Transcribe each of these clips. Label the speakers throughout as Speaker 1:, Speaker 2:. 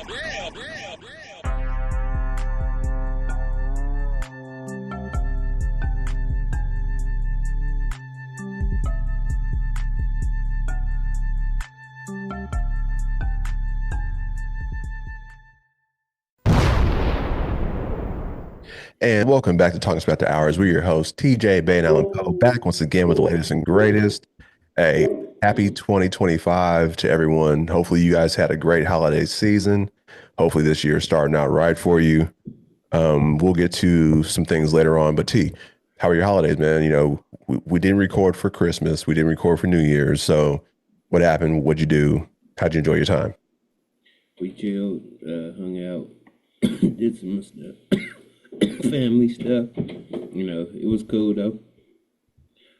Speaker 1: And welcome back to Talking About the Hours. We're your hosts, TJ, Bay, and Alan Poe, back once again with the latest and greatest. Hey, happy 2025 to everyone. Hopefully, you guys had a great holiday season. Hopefully, this year is starting out right for you. We'll get to some things later on. But T, how are your holidays, man? You know, we didn't record for Christmas. We didn't record for New Year's. So what happened? What'd you do? How'd you enjoy your time?
Speaker 2: We chilled, hung out, did some stuff, family stuff. You know, it was cool though.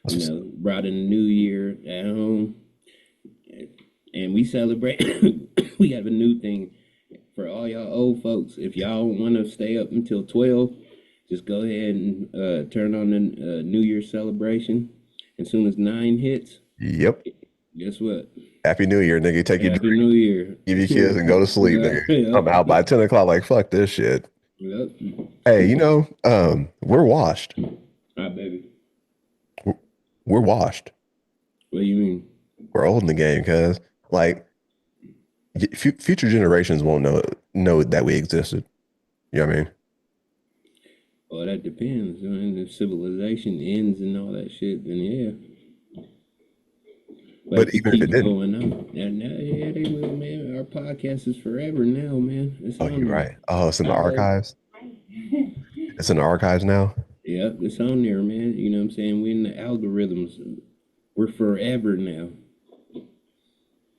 Speaker 2: You know, brought in the new year at home, and we celebrate. We have a new thing for all y'all old folks. If y'all want to stay up until 12, just go ahead and turn on the New Year celebration. As soon as 9 hits,
Speaker 1: Yep.
Speaker 2: guess what?
Speaker 1: Happy New Year, nigga. Take your
Speaker 2: Happy
Speaker 1: drink,
Speaker 2: New Year.
Speaker 1: give your kids, and go to sleep,
Speaker 2: Yeah,
Speaker 1: nigga. I'm out by 10 o'clock, like, fuck this shit.
Speaker 2: Yep.
Speaker 1: Hey, we're washed.
Speaker 2: Hi, baby.
Speaker 1: We're washed.
Speaker 2: What do you mean?
Speaker 1: We're old in the game, cuz like future generations won't know that we existed. You know what I mean?
Speaker 2: Well, that depends. When the civilization ends and all that shit, then yeah.
Speaker 1: But even if it didn't,
Speaker 2: going on. Yeah, they will, man. Our podcast is forever now, man. It's
Speaker 1: oh,
Speaker 2: on
Speaker 1: you're
Speaker 2: there.
Speaker 1: right. Oh, it's in the archives. It's in the archives now.
Speaker 2: Yeah, it's on there, man. You know what I'm saying? We're in the algorithms. We're forever now.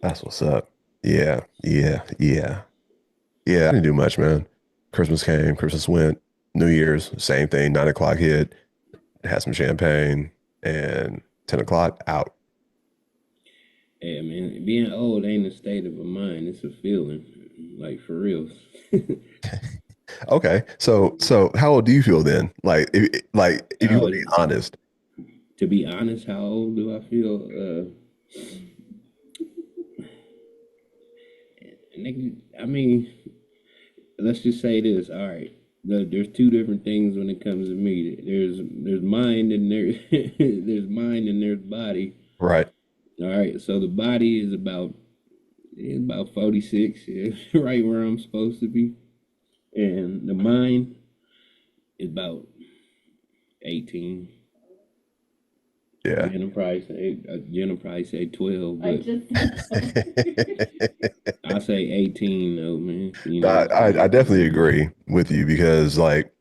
Speaker 1: That's what's up. Yeah. I didn't do much, man. Christmas came, Christmas went, New Year's, same thing. 9 o'clock hit, had some champagne, and 10 o'clock out.
Speaker 2: Yeah, man. Being old ain't a state of a mind. It's a feeling. Like, for real.
Speaker 1: Okay, so how old do you feel then? If you want to be honest.
Speaker 2: To be honest, how old do I feel? I mean, let's just say this. All right, there's two different things when it comes to me. There's mind and there's mind and there's body.
Speaker 1: Right.
Speaker 2: All right, so the body is about 46, yeah, right where I'm supposed to be, and the mind is about 18.
Speaker 1: Yeah.
Speaker 2: Jenna probably say 12, but I say 18 though, man. You know,
Speaker 1: I definitely agree with you because, like,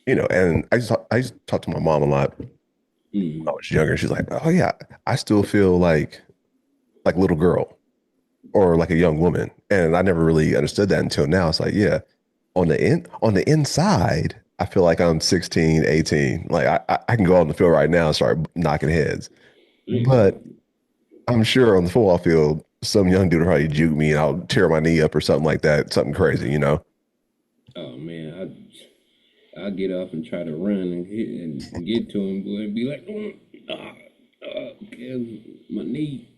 Speaker 1: and I used to talk to my mom a lot when I was younger. She's like, "Oh yeah, I still feel like a little girl or like a young woman," and I never really understood that until now. It's like, yeah, on the inside, I feel like I'm 16, 18. Like I can go out on the field right now and start knocking heads, but I'm sure on the football field, some young dude will probably juke me and I'll tear my knee up or something like that. Something crazy, you know?
Speaker 2: Oh man, I'll get off and try to run and get to him, boy, and be like, my knee.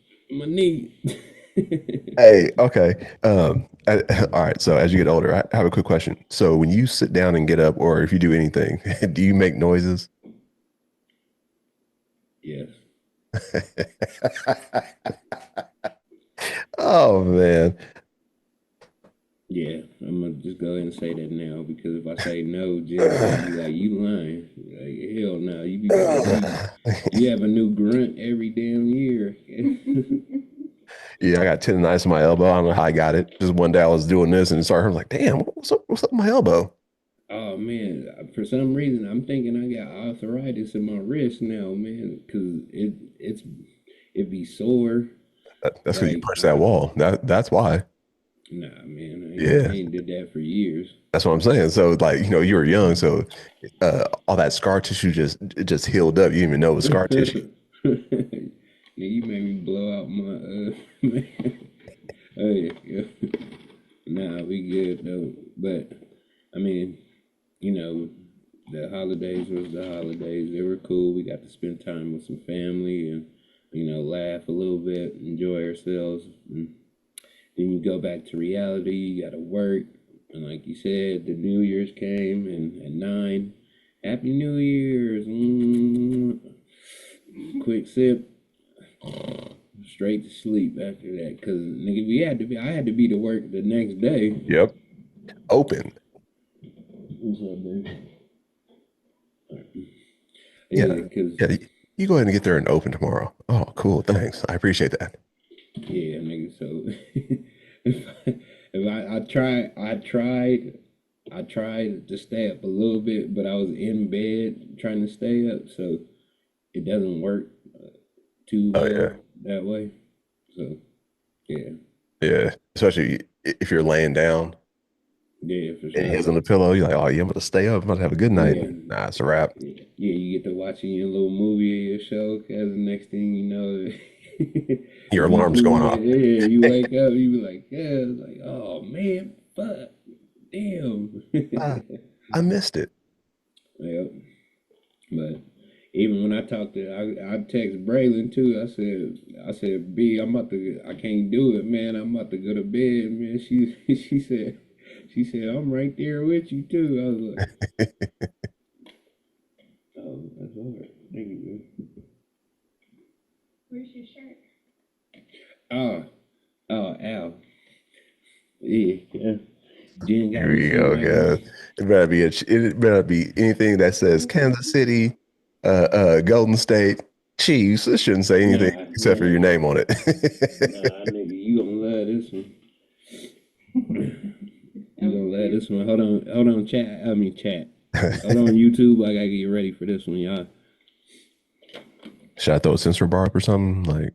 Speaker 1: Hey, okay. All right. So as you get older, I have a quick question. So when you sit down and get up, or if you do anything, do you make noises?
Speaker 2: Yes.
Speaker 1: Oh man.
Speaker 2: Yeah, I'm gonna just go ahead and say that now because if I say no, Jen be like, "You lying?" Like, hell no, you have a new grunt every damn year.
Speaker 1: Yeah, I got tendonitis in my elbow. I don't know how I got it. Just one day I was doing this and it started hurting. Like, damn, what's up with my elbow?
Speaker 2: Oh man, for some reason I'm thinking I got arthritis in my wrist now, man, because it be sore.
Speaker 1: That's because you punched that wall. That's why.
Speaker 2: Nah, man,
Speaker 1: Yeah,
Speaker 2: I ain't did that for years.
Speaker 1: that's what I'm saying. So like, you were young, so all that scar tissue just healed up. You didn't even know it was scar tissue.
Speaker 2: Yeah, you made me blow out my oh yeah. Nah, we good though. But I mean, the holidays was the holidays. They were cool. We got to spend time with some family and laugh a little bit, enjoy ourselves. And Then you go back to reality. You got to work, and like you said, the New Year's came, and at 9, Happy New Year's. Quick sip, straight to sleep after that. Cause nigga, I had to be to work the next day.
Speaker 1: Yep. Open.
Speaker 2: What's up, baby?
Speaker 1: Yeah.
Speaker 2: Yeah, cause
Speaker 1: Yeah. You go ahead and get there and open tomorrow. Oh, cool. Thanks. I appreciate that.
Speaker 2: yeah, nigga. So if I tried to stay up a little bit, but I was in bed trying to stay up, so it doesn't work too
Speaker 1: Oh yeah.
Speaker 2: well that way. So yeah,
Speaker 1: Yeah. Especially if you're laying down
Speaker 2: yeah, for
Speaker 1: and
Speaker 2: sure.
Speaker 1: he's on the pillow, you're like, oh yeah, I'm gonna stay up. I'm gonna have a good night.
Speaker 2: Yeah,
Speaker 1: Nah, it's a wrap.
Speaker 2: yeah, you get to watching your little movie or your show, cause the next thing you know,
Speaker 1: Your
Speaker 2: you
Speaker 1: alarm's going off.
Speaker 2: yeah, you wake up, you be like, yeah, it's like, oh man, fuck, damn.
Speaker 1: Ah, I missed it.
Speaker 2: Yep. But even when I talked to, I text Braylon too. I said, B, I can't do it, man. I'm about to go to bed, man. She said, I'm right there with you too. I was like, oh, that's all right. Thank you, man. Where's your shirt? Oh, oh, Al. Yeah, yeah. Jen got
Speaker 1: Here
Speaker 2: me
Speaker 1: we
Speaker 2: some
Speaker 1: go,
Speaker 2: like my.
Speaker 1: guys. It better be anything that says Kansas City, Golden State, Chiefs. It shouldn't say anything
Speaker 2: Nah,
Speaker 1: except for your
Speaker 2: nah,
Speaker 1: name on it.
Speaker 2: nah, nigga, you gonna love this one. You gonna love this one. Hold on, chat. I mean, chat. Hold on, YouTube. I gotta get ready for this one, y'all.
Speaker 1: Should I throw a censor bar up or something? Like,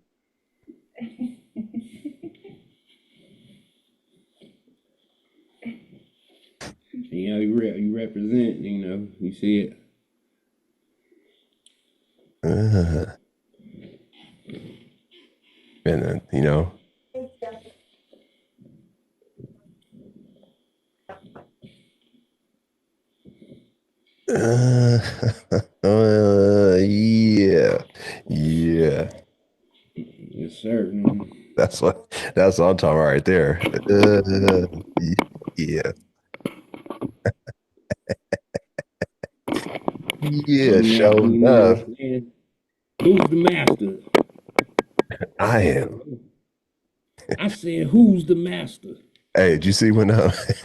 Speaker 2: You know, you represent. You know, you see it.
Speaker 1: uh, and then, uh, yeah, yeah.
Speaker 2: Yes, sir. Man.
Speaker 1: That's what I'm talking about right there. Yeah, yeah.
Speaker 2: I'm
Speaker 1: Show
Speaker 2: asking you
Speaker 1: enough,
Speaker 2: niggas, man, who's the master?
Speaker 1: I am.
Speaker 2: I said, who's the master?
Speaker 1: Hey, did you see when?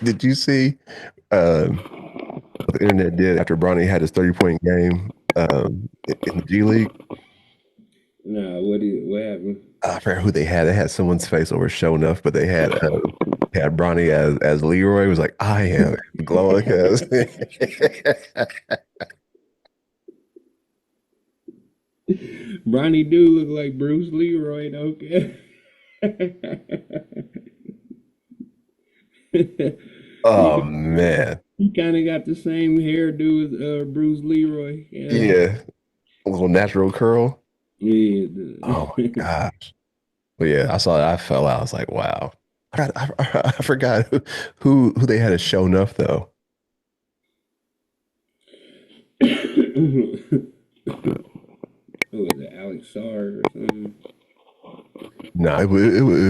Speaker 1: Did you see what the internet did after Bronny had his 30-point game in the G League?
Speaker 2: Nah, what happened?
Speaker 1: I forgot who they had. They had someone's face over show enough, but they had Bronny as Leroy. It was like I am glowing because
Speaker 2: Bronny do look like Bruce Leroy, okay?
Speaker 1: oh
Speaker 2: he
Speaker 1: man,
Speaker 2: he kind of got the same hairdo as Bruce Leroy. Yeah,
Speaker 1: yeah, a little natural curl.
Speaker 2: yeah.
Speaker 1: Oh my gosh, but yeah, I saw it. I fell out. I was like, wow. I forgot who they had as show enough though.
Speaker 2: Who was it, Alex Sarr or something?
Speaker 1: No, it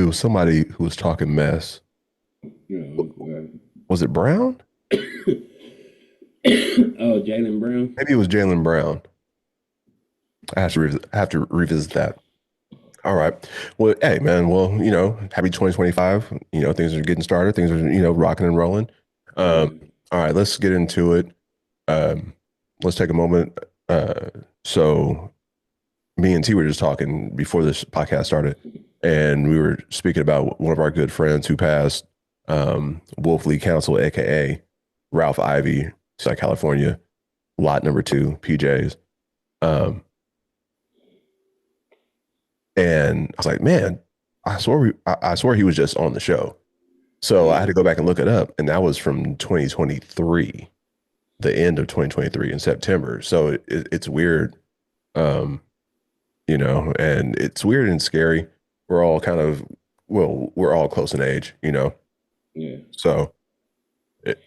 Speaker 1: was somebody who was talking mess.
Speaker 2: You know,
Speaker 1: Was it Brown?
Speaker 2: oh, Jalen Brown.
Speaker 1: Maybe it was Jalen Brown. I have to revisit that. All right. Well, hey man. Well, happy 2025. Things are getting started. Things are rocking and rolling. Um,
Speaker 2: Yeah,
Speaker 1: all right. Let's get into it. Um, let's take a moment. So me and T were just talking before this podcast started, and we were speaking about one of our good friends who passed, Wolf Lee Counsel, aka Ralph Ivy, Southern California, lot number 2, PJs. Um, and I was like, man, I swore he was just on the show. So I had
Speaker 2: yeah,
Speaker 1: to go back and look it up, and that was from 2023, the end of 2023 in September. So it's weird, um, and it's weird and scary. We're all kind of, well, we're all close in age.
Speaker 2: yeah,
Speaker 1: So it,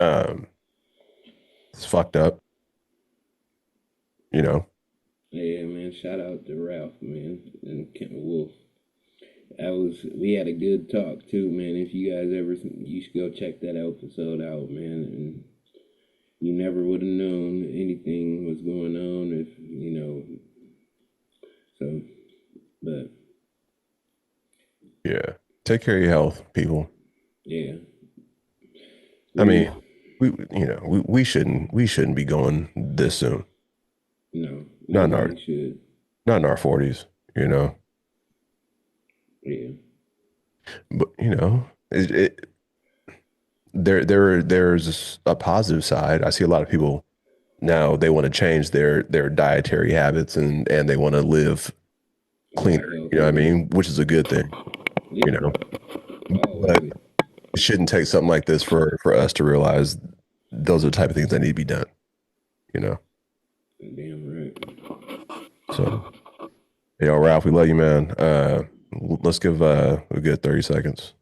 Speaker 1: it's fucked up, you know.
Speaker 2: yeah, man. Shout out to Ralph, man, and Kent Wolf. we had a good talk too, man. If you guys ever, you should go check that episode out, man. And you never would have known anything was going on if so. But
Speaker 1: Yeah. Take care of your health, people.
Speaker 2: yeah,
Speaker 1: I mean,
Speaker 2: we
Speaker 1: we shouldn't be going this soon.
Speaker 2: no,
Speaker 1: Not in our
Speaker 2: nobody should.
Speaker 1: not in our 40s, you know.
Speaker 2: Yeah,
Speaker 1: But there's a positive side. I see a lot of people now they want to change their dietary habits and they want to live
Speaker 2: right,
Speaker 1: cleaner, you know what I
Speaker 2: healthier.
Speaker 1: mean? Which is a good thing, you
Speaker 2: Yeah,
Speaker 1: know. But
Speaker 2: always.
Speaker 1: it shouldn't take something like this for us to realize those are the type of things that need to be done, you know.
Speaker 2: Damn right.
Speaker 1: So, hey, yo, Ralph, we love you, man. Let's give a good 30 seconds.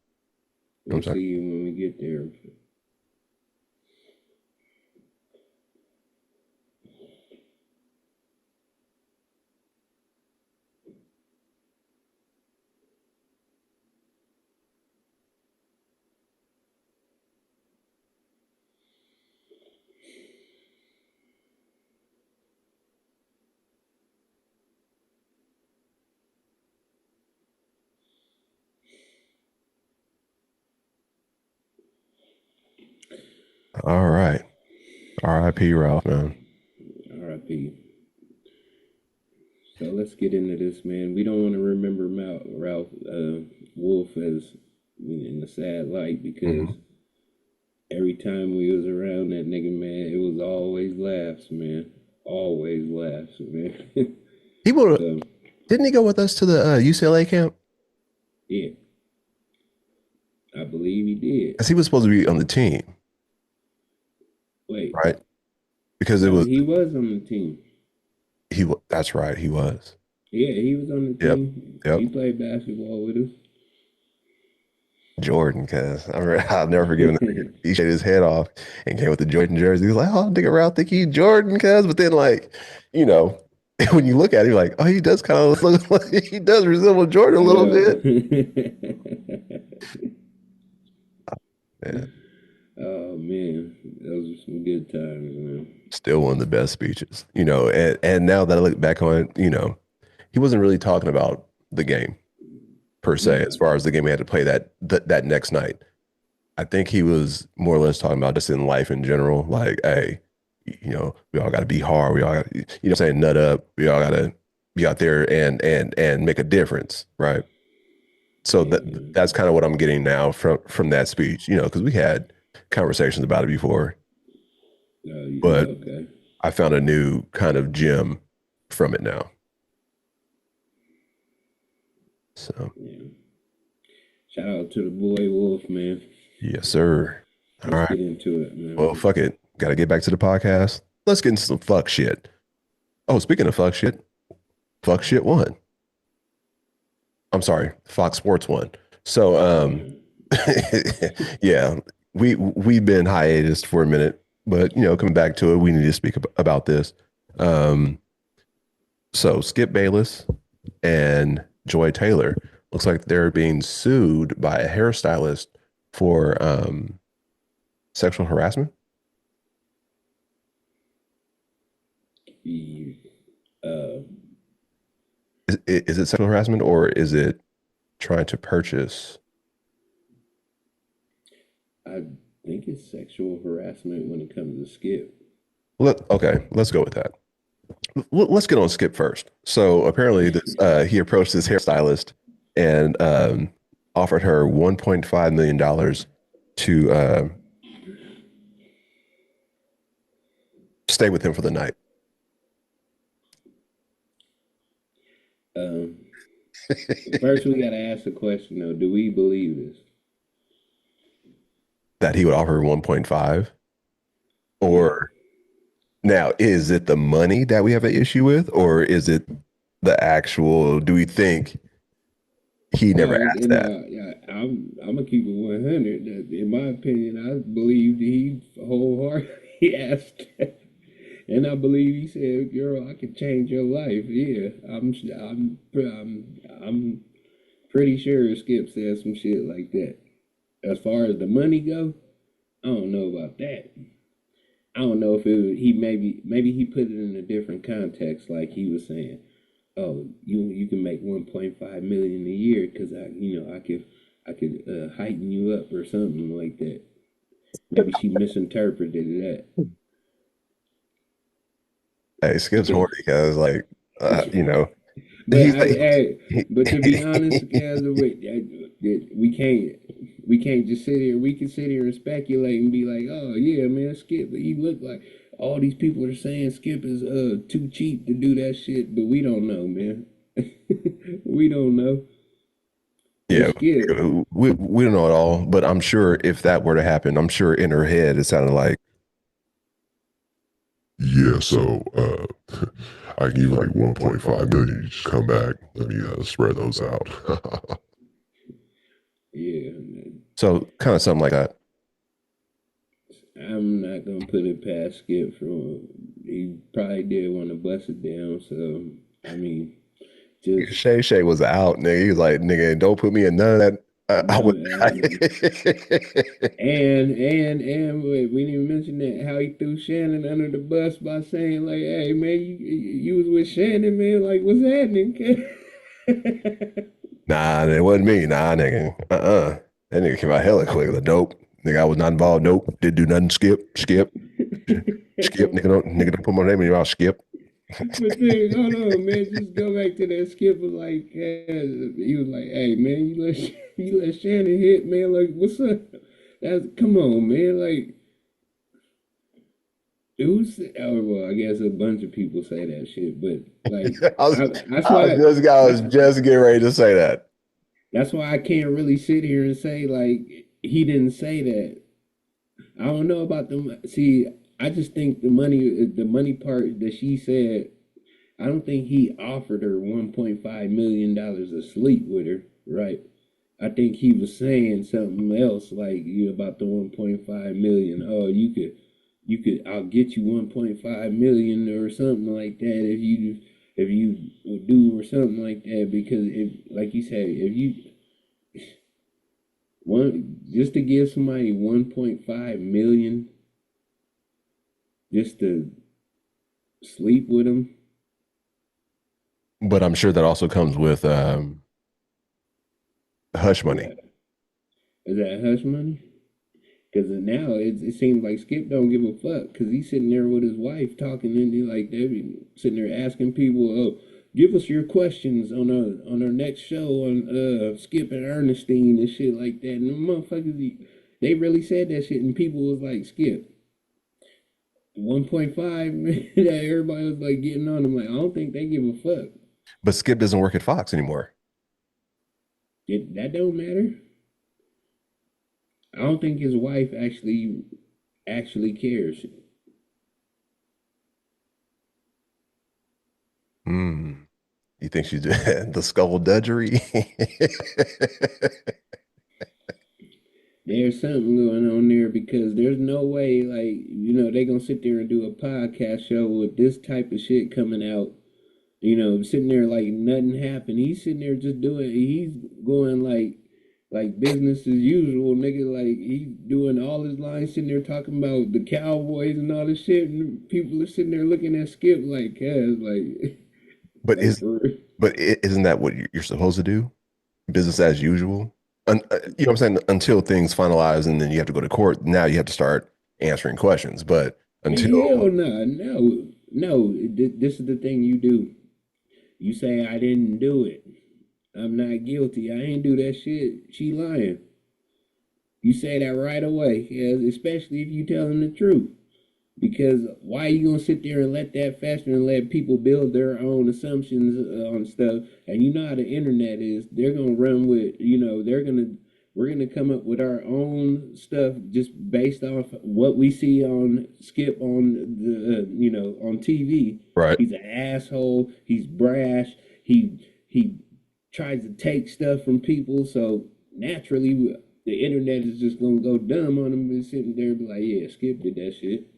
Speaker 1: You know
Speaker 2: We'll
Speaker 1: what I'm
Speaker 2: see
Speaker 1: saying?
Speaker 2: you when we get there.
Speaker 1: All right. R.I.P. Ralph, man.
Speaker 2: R.I.P. So let's get into this, man. We don't want to remember Ralph Wolf as in a sad light because
Speaker 1: Mhm.
Speaker 2: every time we was around that nigga, man, it was always laughs, man. Always laughs, man.
Speaker 1: He would
Speaker 2: So
Speaker 1: didn't he go with us to the UCLA camp?
Speaker 2: yeah, I believe he did.
Speaker 1: Because he was supposed to be on the team,
Speaker 2: Wait,
Speaker 1: right? Because it
Speaker 2: no,
Speaker 1: was
Speaker 2: he was on the team.
Speaker 1: that's right, he was.
Speaker 2: Yeah, he was on the
Speaker 1: Yep.
Speaker 2: team. He
Speaker 1: Yep.
Speaker 2: played basketball with us.
Speaker 1: Jordan, because I'll never forgive him. He shaved his head off and came with the Jordan jersey. He was like, "Oh, nigga, around think he Jordan, cuz." But then, like, you know, when you look at him, you're like, "Oh, he does kind of look like he does resemble Jordan a little
Speaker 2: Yeah.
Speaker 1: bit." Yeah,
Speaker 2: Oh man, those were some good times, man.
Speaker 1: still one of the best speeches, And now that I look back on it, he wasn't really talking about the game per se, as
Speaker 2: No,
Speaker 1: far as the game we had to play that next night. I think he was more or less talking about just in life in general, like, hey, we all got to be hard. We all got, saying nut up. We all got to be out there and make a difference, right? So
Speaker 2: yeah, man.
Speaker 1: that's kind of what I'm getting now from that speech, because we had conversations about it before, but
Speaker 2: Okay.
Speaker 1: I found a new kind of gem from it now. So
Speaker 2: Yeah. Shout out to the boy Wolf, man.
Speaker 1: yes, sir. All
Speaker 2: Let's
Speaker 1: right.
Speaker 2: get into it,
Speaker 1: Well,
Speaker 2: man.
Speaker 1: fuck it. Got to get back to the podcast. Let's get into some fuck shit. Oh, speaking of fuck shit one. I'm sorry, Fox Sports one. So, yeah, we've been hiatus for a minute, but coming back to it, we need to speak about this. Um, so Skip Bayless and Joy Taylor looks like they're being sued by a hairstylist for sexual harassment.
Speaker 2: You, uh,
Speaker 1: Is it sexual harassment or is it trying to purchase?
Speaker 2: I think it's sexual harassment when it comes to Skip.
Speaker 1: Okay, let's go with that. Let's get on Skip first. So apparently, he approached this hairstylist and offered her $1.5 million to stay with him for the night.
Speaker 2: Um, First, we got to ask the question though: do we believe this?
Speaker 1: That he would offer 1.5,
Speaker 2: Yeah.
Speaker 1: or now is it the money that we have an issue with, or is it the actual? Do we think he
Speaker 2: No,
Speaker 1: never asked that?
Speaker 2: yeah, I'm gonna keep it 100. In my opinion, I believe he wholeheartedly asked, and I believe he said, "Girl, I can change your life." Yeah, I'm pretty sure Skip said some shit like that. As far as the money go, I don't know about that. I don't know if he maybe he put it in a different context, like he was saying, "Oh, you can make 1.5 million a year because I could heighten you up or something like that." Maybe she misinterpreted that
Speaker 1: Hey, Skip's
Speaker 2: because
Speaker 1: horny because like you know,
Speaker 2: But
Speaker 1: he's
Speaker 2: I,
Speaker 1: like
Speaker 2: hey, but to be honest, guys, we can't just sit here. We can sit here and speculate and be like, oh yeah, man, Skip. He look like all these people are saying Skip is too cheap to do that shit, but we don't know, man. We don't know. But
Speaker 1: yeah,
Speaker 2: Skip,
Speaker 1: we don't know it all, but I'm sure if that were to happen, I'm sure in her head it sounded like, yeah, so I give you like 1.5 million, you just come back, let me spread those out.
Speaker 2: yeah, man.
Speaker 1: So kind of something like that.
Speaker 2: I'm not gonna put it past Skip from he probably did want to bust it down. So I mean, just
Speaker 1: Shay Shay was out, nigga. He was like, nigga, don't put me in none of that. I
Speaker 2: no.
Speaker 1: would.
Speaker 2: And wait, we didn't mention that how he threw Shannon under the bus by saying like, "Hey man, you was with Shannon, man. Like, what's happening?"
Speaker 1: Nah, it wasn't me. Nah, nigga. That nigga came out hella quick. The dope. Nigga, I was not involved. Nope. Didn't do nothing. Skip. Nigga, don't put my name in your mouth. Skip.
Speaker 2: But then, hold on, man. Just go back to that skip. Was like, he was like, "Hey, man, you let Shannon hit, man. Like, what's up? That's come on, man. Like, who's? Oh, well, I guess a bunch of people say that shit, but like,
Speaker 1: I was,
Speaker 2: that's why.
Speaker 1: I was
Speaker 2: That,
Speaker 1: just getting ready to say that.
Speaker 2: that's why I can't really sit here and say like he didn't say that. I don't know about the. See, I just think the money part that she said. I don't think he offered her $1.5 million to sleep with her, right? I think he was saying something else like about the 1.5 million. Oh, I'll get you 1.5 million or something like that if you do or something like that. Because if, like you said, if you one just to give somebody 1.5 million just to sleep with them,
Speaker 1: But I'm sure that also comes with hush money.
Speaker 2: what is that hush money? Because now it seems like Skip don't give a fuck because he's sitting there with his wife talking and he like they be sitting there asking people, "Oh, give us your questions on our next show on Skip and Ernestine and shit like that." And the motherfuckers, they really said that shit, and people was like, "Skip, 1.5." That everybody was like getting on. I'm like, I don't think they give a fuck.
Speaker 1: But Skip doesn't work at Fox anymore.
Speaker 2: That don't matter. I don't think his wife actually cares.
Speaker 1: Hmm. You think she's the skullduggery?
Speaker 2: There's something going on there because there's no way, like, they gonna sit there and do a podcast show with this type of shit coming out, sitting there like nothing happened. He's sitting there just he's going like business as usual, nigga. Like he's doing all his lines, sitting there talking about the Cowboys and all this shit, and people are sitting there looking at Skip like, cuz, like,
Speaker 1: but
Speaker 2: like
Speaker 1: is
Speaker 2: for real.
Speaker 1: isn't that what you're supposed to do? Business as usual. You know what I'm saying? Until things finalize and then you have to go to court. Now you have to start answering questions. But until,
Speaker 2: Hell no, no, no. This is the thing you do. You say I didn't do it. I'm not guilty. I ain't do that shit. She lying. You say that right away, yeah, especially if you telling the truth. Because why are you gonna sit there and let that fester and let people build their own assumptions on stuff? And you know how the internet is. They're gonna run with, we're gonna come up with our own stuff just based off what we see on Skip on on TV.
Speaker 1: right.
Speaker 2: He's an asshole. He's brash. He tries to take stuff from people. So naturally, the internet is just gonna go dumb on him and sitting there and be like, yeah, Skip did that shit.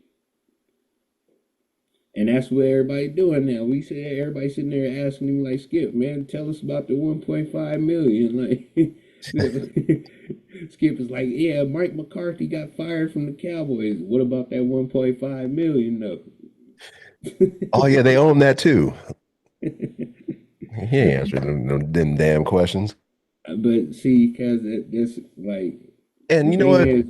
Speaker 2: And that's what everybody doing now. We said everybody sitting there asking him like, Skip, man, tell us about the 1.5 million. Like, Skip is like, yeah, Mike McCarthy got fired from the Cowboys. What about that 1.5 million though?
Speaker 1: Oh yeah, they own that too. He ain't answering them damn questions.
Speaker 2: But see, because that's like
Speaker 1: And
Speaker 2: the
Speaker 1: you know
Speaker 2: thing
Speaker 1: what?
Speaker 2: is,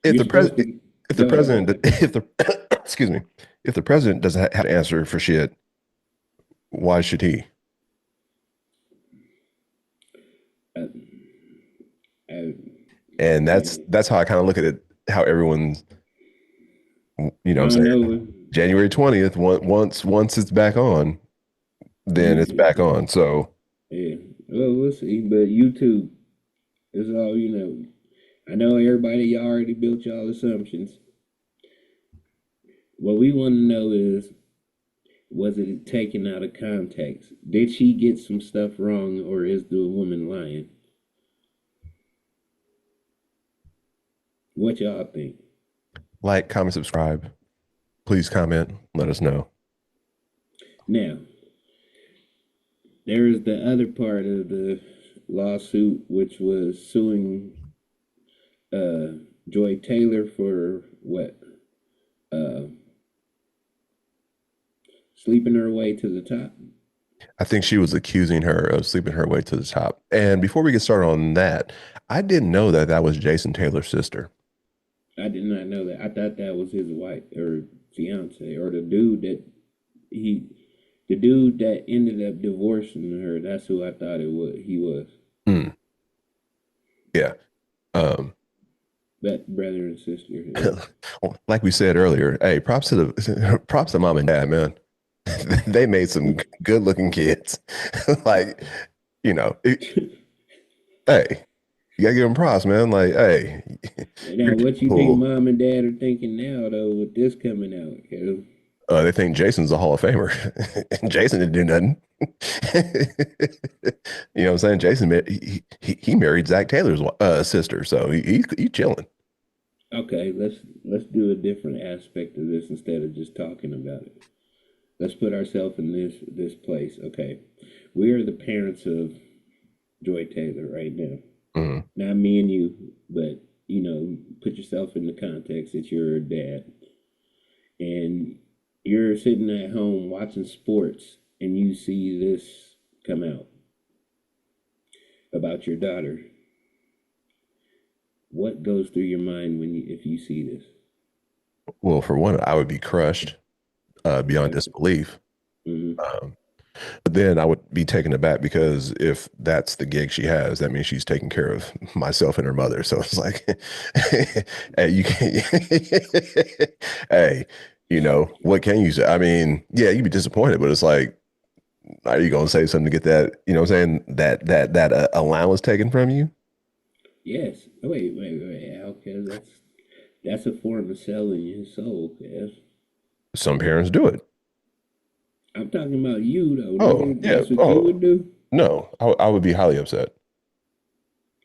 Speaker 1: If
Speaker 2: you're
Speaker 1: the
Speaker 2: supposed
Speaker 1: president,
Speaker 2: to
Speaker 1: if the
Speaker 2: go ahead.
Speaker 1: president, if the excuse me, if the president doesn't have to answer for shit, why should he?
Speaker 2: Uh, uh,
Speaker 1: And that's
Speaker 2: yeah,
Speaker 1: that's how I kind of look at it. How everyone's, you know,
Speaker 2: I
Speaker 1: what
Speaker 2: don't
Speaker 1: I'm
Speaker 2: know.
Speaker 1: saying January 20th. Once it's back on, then it's
Speaker 2: You,
Speaker 1: back on. So
Speaker 2: yeah. Well, we'll see. But YouTube is all you know. I know everybody. Y'all already built y'all assumptions. What we want to know is, was it taken out of context? Did she get some stuff wrong, or is the woman lying? What y'all think?
Speaker 1: like, comment, subscribe. Please comment. Let us know.
Speaker 2: Now, there is the other part of the lawsuit, which was suing uh, Joy Taylor for what? Uh, Sleeping her way to the top.
Speaker 1: I think she was accusing her of sleeping her way to the top. And before we get started on that, I didn't know that that was Jason Taylor's sister.
Speaker 2: I did not know that. I thought that was his wife or fiance or he, the dude that ended up divorcing her. That's who I thought it was. He was.
Speaker 1: Mm, yeah. Um,
Speaker 2: That brother and sister. Yeah.
Speaker 1: like we said earlier, hey, props to the props to mom and dad, man. They made some good looking kids. Like, you know, hey, you gotta give them props, man. Like, hey,
Speaker 2: Now,
Speaker 1: you're
Speaker 2: what you think
Speaker 1: cool.
Speaker 2: mom and dad are thinking now, though, with this coming out? 'Cause
Speaker 1: They think Jason's a Hall of Famer. Jason didn't do nothing. You know what I'm saying? He married Zach Taylor's sister, so he chilling.
Speaker 2: okay, let's do a different aspect of this instead of just talking about it. Let's put ourselves in this place. Okay, we are the parents of Joy Taylor right now.
Speaker 1: Mhm.
Speaker 2: Not me and you, but put yourself in the context that you're a dad and you're sitting at home watching sports and you see this come out about your daughter. What goes through your mind if you see this?
Speaker 1: Well, for one, I would be crushed beyond
Speaker 2: Okay.
Speaker 1: disbelief.
Speaker 2: Mm-hmm.
Speaker 1: Um, but then I would be taken aback because if that's the gig she has, that means she's taking care of myself and her mother. So it's like, hey, you can't, hey, what can you say? I mean, yeah, you'd be disappointed, but it's like, are you going to say something to get that, you know what I'm saying, that allowance taken from you?
Speaker 2: Yes. Wait, Al, because that's a form of selling your soul, Kev.
Speaker 1: Some parents do it.
Speaker 2: I'm talking about you though,
Speaker 1: Oh,
Speaker 2: nigga.
Speaker 1: yeah.
Speaker 2: That's what you
Speaker 1: Oh,
Speaker 2: would do.
Speaker 1: no, I would be highly upset.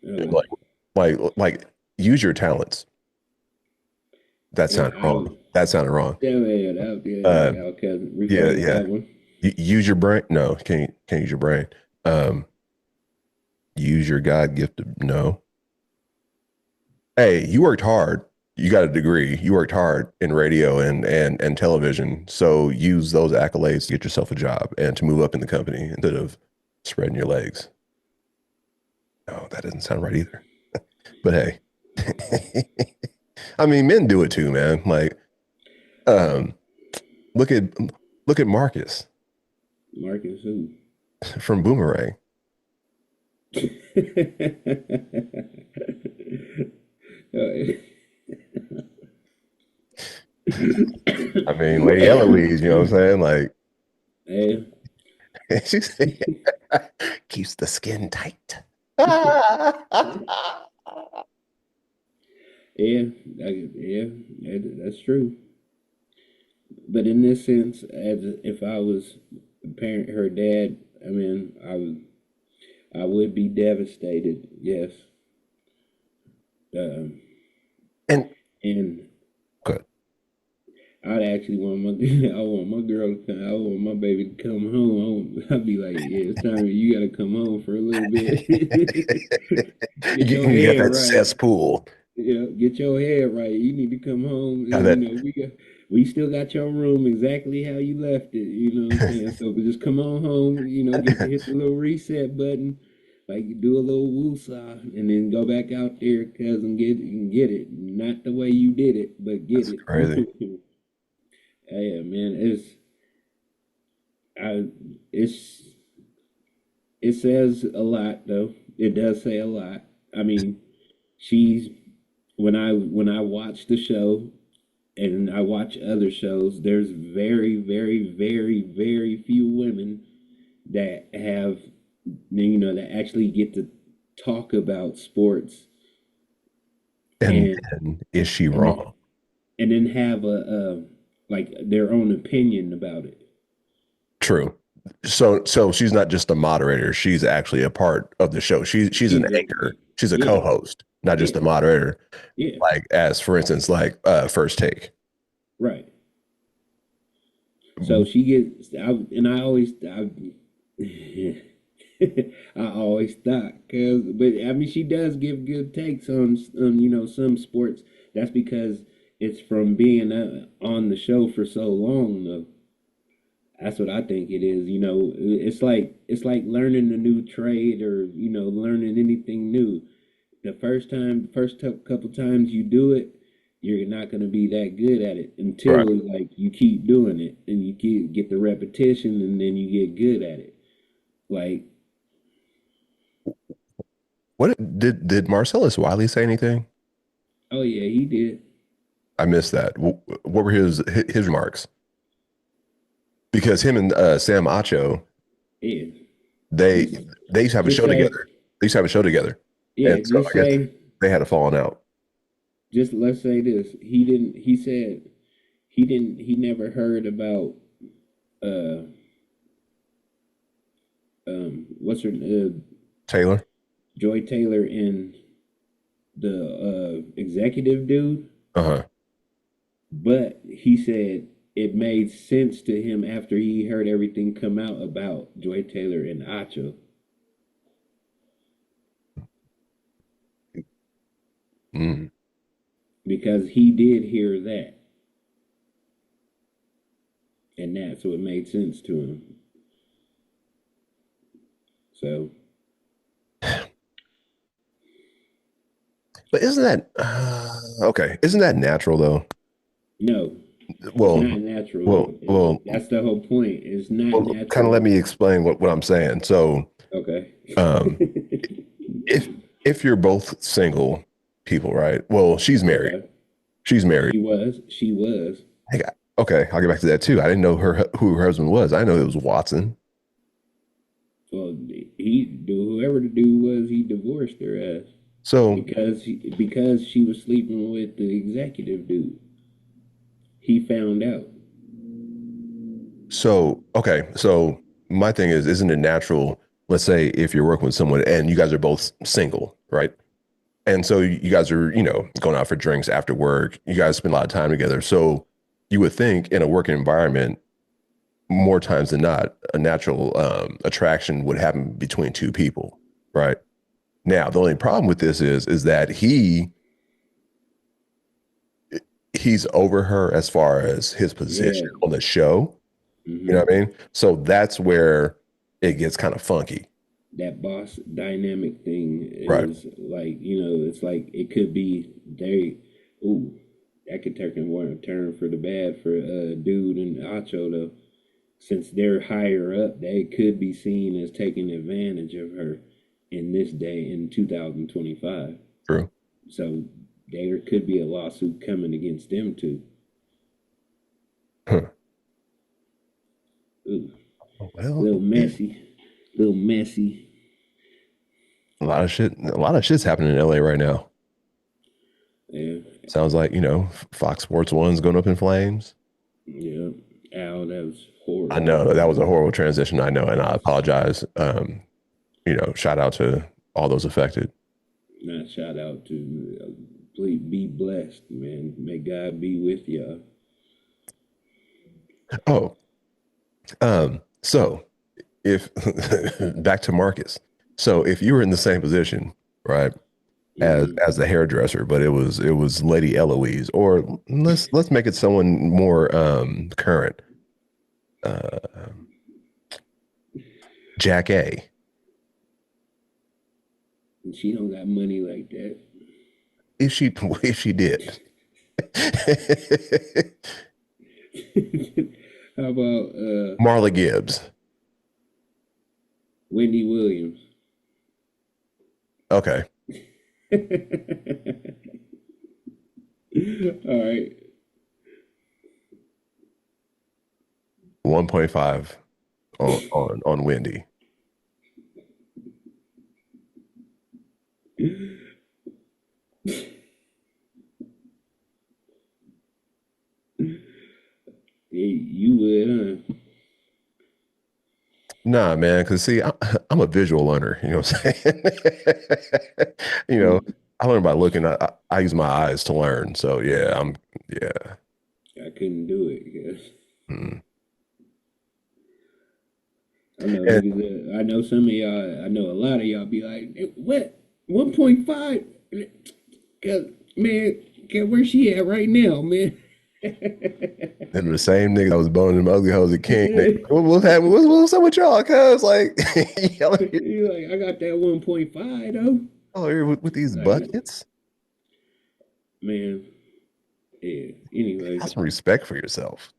Speaker 2: Okay.
Speaker 1: Like, use your talents. That
Speaker 2: Yeah,
Speaker 1: sounded wrong. That sounded wrong.
Speaker 2: yeah,
Speaker 1: Uh,
Speaker 2: Al, cause
Speaker 1: yeah,
Speaker 2: rephrase
Speaker 1: yeah.
Speaker 2: that one.
Speaker 1: Use your brain. No, can't use your brain. Um, use your God gifted. No. Hey, you worked hard. You got a degree. You worked hard in radio and television. So use those accolades to get yourself a job and to move up in the company instead of spreading your legs. No, that doesn't sound right either. But hey, I mean, men do it too, man. Like, um, look at look at Marcus
Speaker 2: Marcus who?
Speaker 1: from Boomerang. I mean, Lady Eloise, you know what I'm saying? Like,
Speaker 2: Yeah,
Speaker 1: she said, keeps the skin tight.
Speaker 2: yeah, yeah, that's true. But in this sense, as if I was a parent, her dad, I mean, I would be devastated. Yes, um,
Speaker 1: And
Speaker 2: and
Speaker 1: good.
Speaker 2: I'd actually want my I want my girl to come. I want my baby to come home. I'd be like, yeah, it's time. You got to come home for a little bit. Get your
Speaker 1: You got
Speaker 2: head
Speaker 1: that
Speaker 2: right.
Speaker 1: cesspool.
Speaker 2: Get your head right. You need to come home,
Speaker 1: Got
Speaker 2: and
Speaker 1: that.
Speaker 2: we still got your room exactly how you left it. You know what I'm saying? So just come on home. Hit the little reset button, like do a little woosah, and then go back out there, cuz, and get it. Not the way you did it, but get
Speaker 1: That's
Speaker 2: it.
Speaker 1: crazy.
Speaker 2: Yeah, man. I it's it says a lot though. It does say a lot. I mean, she's when I watch the show and I watch other shows, there's very, very, very, very few women that have, that actually get to talk about sports
Speaker 1: And
Speaker 2: and
Speaker 1: then is she
Speaker 2: and then,
Speaker 1: wrong?
Speaker 2: and then have a like their own opinion about it.
Speaker 1: True. So she's not just a moderator. She's actually a part of the show. She's an
Speaker 2: She's a
Speaker 1: anchor. She's a
Speaker 2: Yeah,
Speaker 1: co-host, not just
Speaker 2: yeah,
Speaker 1: a moderator.
Speaker 2: yeah,
Speaker 1: Like as for instance, like First Take.
Speaker 2: right. So she gets, I always, I always thought, but I mean, she does give good takes on some sports. That's because it's from being on the show for so long, though. That's what I think it is. It's like learning a new trade or learning anything new. Couple times you do it, you're not going to be that good at it
Speaker 1: Right.
Speaker 2: until like you keep doing it and you get the repetition and then you get good at it. Like,
Speaker 1: What did Marcellus Wiley say anything?
Speaker 2: oh yeah, he did.
Speaker 1: I missed that. What were his remarks? Because him and Sam Acho,
Speaker 2: Yeah,
Speaker 1: they
Speaker 2: just
Speaker 1: they used to have a
Speaker 2: just
Speaker 1: show
Speaker 2: say,
Speaker 1: together. They used to have a show together. And
Speaker 2: yeah,
Speaker 1: so
Speaker 2: just
Speaker 1: I guess
Speaker 2: say,
Speaker 1: they had a falling out.
Speaker 2: just let's say this. He didn't. He said he didn't. He never heard about uh what's her
Speaker 1: Taylor?
Speaker 2: Joy Taylor and the executive dude.
Speaker 1: Uh-huh.
Speaker 2: But he said it made sense to him after he heard everything come out about Joy Taylor and Acho
Speaker 1: Mm.
Speaker 2: because he did hear that, and that's what made sense to him. So
Speaker 1: But isn't that okay? Isn't that natural though?
Speaker 2: no, it's
Speaker 1: Well,
Speaker 2: not natural.
Speaker 1: well, well,
Speaker 2: That's the whole point. It's not
Speaker 1: well, kind of
Speaker 2: natural.
Speaker 1: let me explain what I'm saying. So,
Speaker 2: Okay.
Speaker 1: um, if if you're both single people, right? Well, she's married.
Speaker 2: Okay.
Speaker 1: She's married.
Speaker 2: She was. She was.
Speaker 1: I got, okay, I'll get back to that too. I didn't know who her husband was. I know it was Watson.
Speaker 2: Well, whoever the dude was, he divorced her ass
Speaker 1: So,
Speaker 2: because she was sleeping with the executive dude. He found out.
Speaker 1: okay. So my thing is, isn't it natural? Let's say if you're working with someone and you guys are both single, right? And so you guys are, going out for drinks after work. You guys spend a lot of time together. So you would think in a working environment, more times than not, a natural attraction would happen between two people, right? Now, the only problem with this is that he's over her as far as his position
Speaker 2: Yeah.
Speaker 1: on the show. You know
Speaker 2: hmm
Speaker 1: what I mean? So that's where it gets kind of funky.
Speaker 2: That boss dynamic thing
Speaker 1: Right.
Speaker 2: is like, it's like it could be they, ooh, that could turn for the bad for dude and Acho though. Since they're higher up, they could be seen as taking advantage of her in this day in 2025.
Speaker 1: True.
Speaker 2: So there could be a lawsuit coming against them too.
Speaker 1: Huh.
Speaker 2: Ooh,
Speaker 1: Well,
Speaker 2: little
Speaker 1: yeah.
Speaker 2: messy, little messy.
Speaker 1: A lot of shit's happening in LA right now.
Speaker 2: Yeah,
Speaker 1: Sounds like, Fox Sports One's going up in flames.
Speaker 2: yeah. Ow, that was
Speaker 1: I
Speaker 2: horrible.
Speaker 1: know that was a horrible transition. I know, and I apologize. Shout out to all those affected.
Speaker 2: Not shout out to, please be blessed, man. May God be with y'all.
Speaker 1: Oh, so if back to Marcus. So if you were in the same position, right,
Speaker 2: Hmm.
Speaker 1: as the hairdresser, but it was Lady Eloise, or let's make it someone more current, uh, Jack A.
Speaker 2: And she don't got money like that.
Speaker 1: If she if she did,
Speaker 2: How about
Speaker 1: Marla Gibbs.
Speaker 2: Wendy Williams?
Speaker 1: Okay,
Speaker 2: All right.
Speaker 1: 1.5 on Wendy.
Speaker 2: You would, huh?
Speaker 1: Nah, man, because see, I'm a visual learner. You know what I'm saying? You know,
Speaker 2: Mm,
Speaker 1: I learn by looking. I use my eyes to learn. So yeah, yeah.
Speaker 2: I couldn't do it. Yes.
Speaker 1: Mm.
Speaker 2: I know
Speaker 1: And
Speaker 2: niggas. I know some of y'all. I know a lot of y'all be like, "What? 1.5? Cause man, where she at right now, man?"
Speaker 1: then the same nigga that was boning them ugly hoes at King. Nigga, what's happening? What's up with y'all? Cuz like, y'all here,
Speaker 2: You like, I got that 1.5 though.
Speaker 1: y'all here with these
Speaker 2: Like,
Speaker 1: buckets.
Speaker 2: man, yeah. Anyways,
Speaker 1: Have some respect for yourself.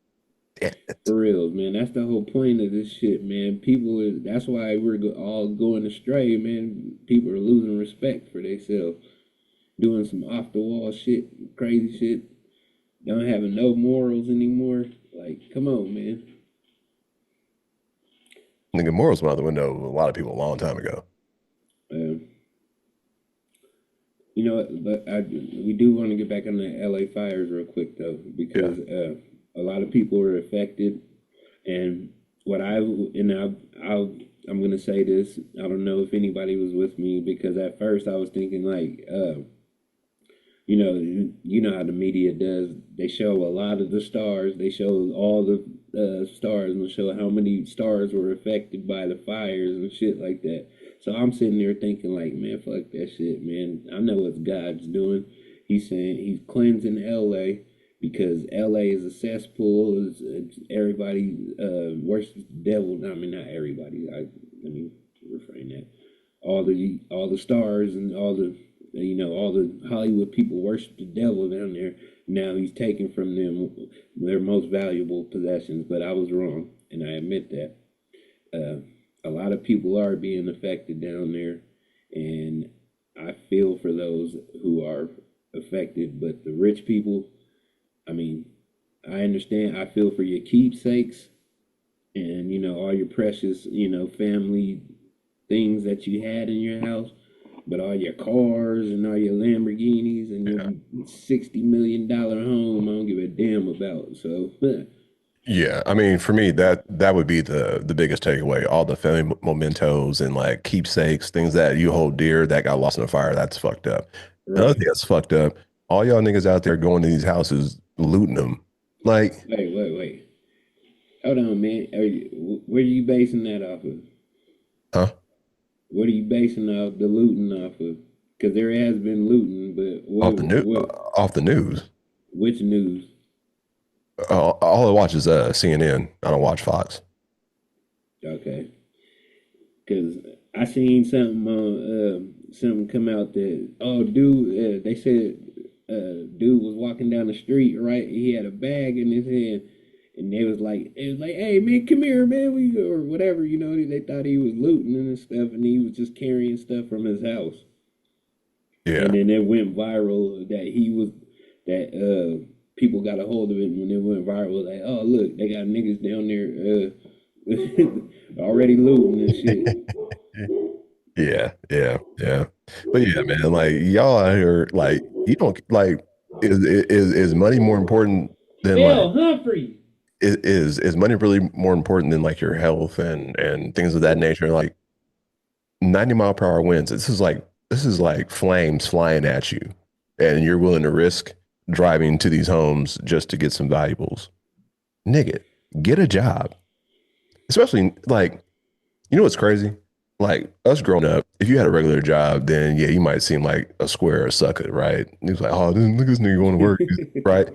Speaker 1: Damn it.
Speaker 2: for real, man. That's the whole point of this shit, man. People is that's why we're all going astray, man. People are losing respect for themselves, doing some off the wall shit, crazy shit, don't having no morals anymore. Like, come on, man.
Speaker 1: Nigga, morals went out the window with a lot of people a long time ago.
Speaker 2: Um, you know what? But we do want to get back on the LA fires real quick though,
Speaker 1: Yeah.
Speaker 2: because a lot of people were affected. And what I and I'm gonna say this. I don't know if anybody was with me because at first I was thinking like, you know how the media does. They show a lot of the stars. They show all the stars and they show how many stars were affected by the fires and shit like that. So I'm sitting there thinking like, man, fuck that shit, man. I know what God's doing. He's saying he's cleansing L.A. because L.A. is a cesspool. It's everybody worships the devil. I mean, not everybody. Let me refrain that. All the stars and all the all the Hollywood people worship the devil down there. Now he's taking from them their most valuable possessions. But I was wrong, and I admit that. Uh, a lot of people are being affected down there, and I feel for those who are affected. But the rich people, I mean, I understand. I feel for your keepsakes and all your precious family things that you had in your house, but all your cars and all your Lamborghinis and
Speaker 1: Yeah.
Speaker 2: your $60 million home, I don't give a damn about. So,
Speaker 1: Yeah, I mean, for me, that would be the biggest takeaway. All the family mementos and like keepsakes, things that you hold dear that got lost in a fire. That's fucked up. Another
Speaker 2: right.
Speaker 1: thing that's fucked up. All y'all niggas out there going to these houses looting them. Like,
Speaker 2: Wait. Hold on, man. Where are you basing that off of?
Speaker 1: huh?
Speaker 2: What are you basing the looting off of? Because there has been looting, but
Speaker 1: Off the new, off the news.
Speaker 2: which news?
Speaker 1: All I watch is CNN. I don't watch Fox.
Speaker 2: Okay. Because I seen something come out that dude they said dude was walking down the street, right, he had a bag in his hand, and it was like, hey man, come here man, we or whatever, they thought he was looting and stuff, and he was just carrying stuff from his house.
Speaker 1: Yeah,
Speaker 2: And then it went viral that he was that people got a hold of it, and when it went viral, like, oh look, they got niggas down there already looting and shit.
Speaker 1: yeah. But yeah, man, like y'all out here, like you don't like is money more important than like
Speaker 2: Bill Humphrey.
Speaker 1: is money really more important than like your health and things of that nature? Like 90-mile-per-hour winds. This is like flames flying at you, and you're willing to risk driving to these homes just to get some valuables. Nigga. Get a job. Especially like, you know what's crazy? Like us growing up, if you had a regular job, then yeah, you might seem like a square or sucker, right? And he's like, oh, look at this nigga going to work, right?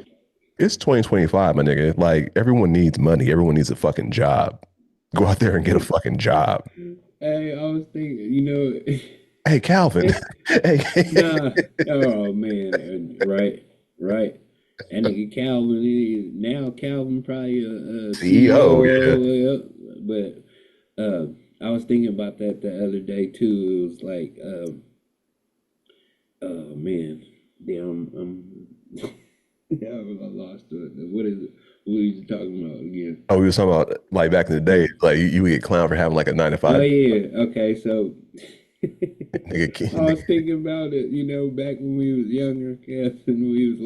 Speaker 1: It's 2025, my nigga. Like everyone needs money. Everyone needs a fucking job. Go out there and get a fucking job.
Speaker 2: Hey, I was thinking, you know,
Speaker 1: Hey, Calvin. Hey,
Speaker 2: nah, oh man, right, right. And nigga Calvin, now Calvin probably a
Speaker 1: CEO. Yeah.
Speaker 2: CEO, but I was thinking about that the other day too. It was like, oh man, damn, yeah, I lost it. What is it? What are you talking about again?
Speaker 1: Oh, we was talking about like back in the day, like you would get clowned for having like a nine to
Speaker 2: Oh
Speaker 1: five.
Speaker 2: yeah, okay, so
Speaker 1: Nigga,
Speaker 2: I was thinking about it, you know, back when we was younger, Cass, and we was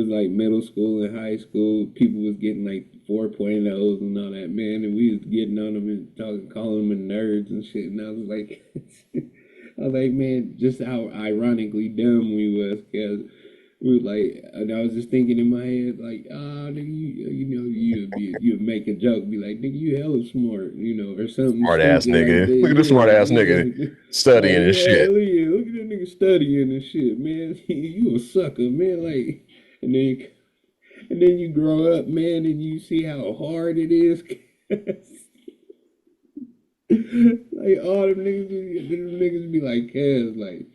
Speaker 2: like middle school and high school. People was getting like 4.0s and all that, man, and we was getting on them and talking, calling them nerds and shit. And I was like, I was like, man, just how ironically dumb we was, cause we was like, and I was just thinking in my head, like, ah, nigga, you know, you'd make a joke, be like, nigga, you hella smart, you know, or something
Speaker 1: smart ass
Speaker 2: stupid like
Speaker 1: nigga.
Speaker 2: that.
Speaker 1: Look at this smart
Speaker 2: Yeah,
Speaker 1: ass nigga
Speaker 2: yeah. Like,
Speaker 1: studying and
Speaker 2: yeah,
Speaker 1: shit.
Speaker 2: look at that nigga studying and shit, man. You a sucker, man. Like, and then and then you grow up, man, and you see how hard it is. Like all them niggas be like, "Cuz, like,